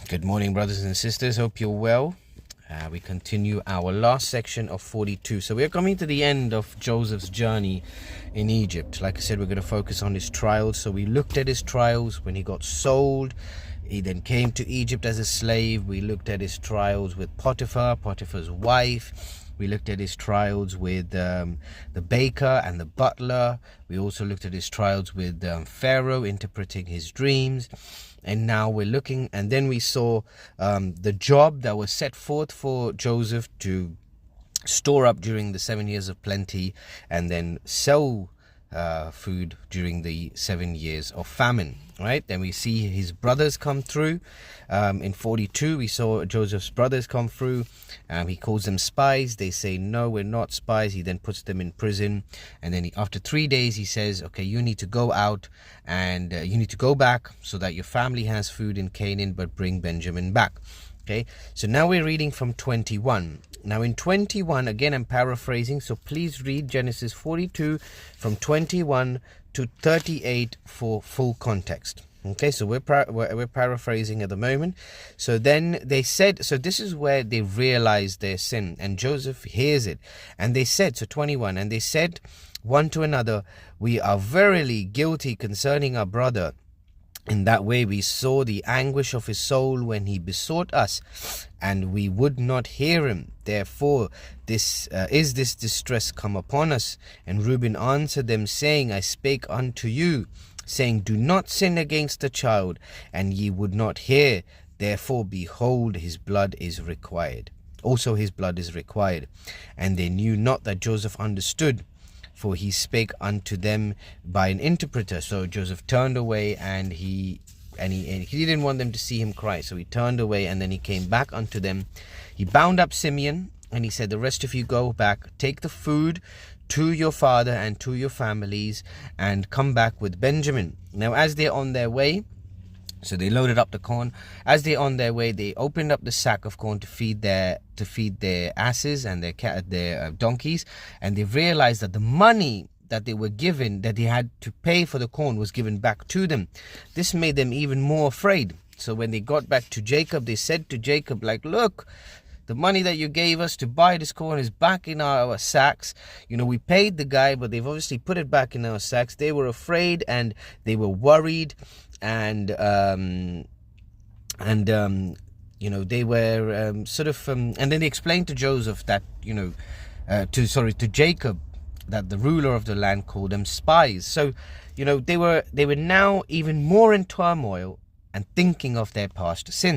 Good morning, brothers and sisters. Hope you're well. We continue our last section of 42. So we're coming to the end of Joseph's journey in Egypt. Like I said, we're going to focus on his trials. So we looked at his trials when he got sold. He then came to Egypt as a slave. We looked at his trials with Potiphar's wife. We looked at his trials with the baker and the butler. We also looked at his trials with Pharaoh interpreting his dreams. And now we're looking, and then we saw the job that was set forth for Joseph to store up during the 7 years of plenty and then sell food during the 7 years of famine. Right, then we see his brothers come through. In 42 we saw Joseph's brothers come through. He calls them spies. They say, no, we're not spies. He then puts them in prison, and then after 3 days he says, okay, you need to go out and you need to go back so that your family has food in Canaan, but bring Benjamin back. Okay, so now we're reading from 21. Now in 21, again I'm paraphrasing, so please read Genesis 42 from 21 to 38 for full context. Okay, so we're paraphrasing at the moment. So then they said, so this is where they realized their sin, and Joseph hears it. And they said, so 21, and they said one to another, we are verily guilty concerning our brother. In that way we saw the anguish of his soul when he besought us, and we would not hear him. Therefore this distress come upon us. And Reuben answered them, saying, I spake unto you, saying, do not sin against the child, and ye would not hear. Therefore behold, his blood is required. Also his blood is required. And they knew not that Joseph understood, for he spake unto them by an interpreter. So Joseph turned away, and he didn't want them to see him cry. So he turned away, and then he came back unto them. He bound up Simeon, and he said, the rest of you go back, take the food to your father and to your families, and come back with Benjamin. Now as they're on their way, so they loaded up the corn. As they're on their way, they opened up the sack of corn to feed their asses and their donkeys, and they realized that the money that they were given, that they had to pay for the corn, was given back to them. This made them even more afraid. So when they got back to Jacob, they said to Jacob, like, look, the money that you gave us to buy this corn is back in our sacks. You know, we paid the guy, but they've obviously put it back in our sacks. They were afraid and they were worried, and you know, they were and then they explained to Joseph that, you know, to Jacob, that the ruler of the land called them spies. So, you know, they were now even more in turmoil and thinking of their past sin.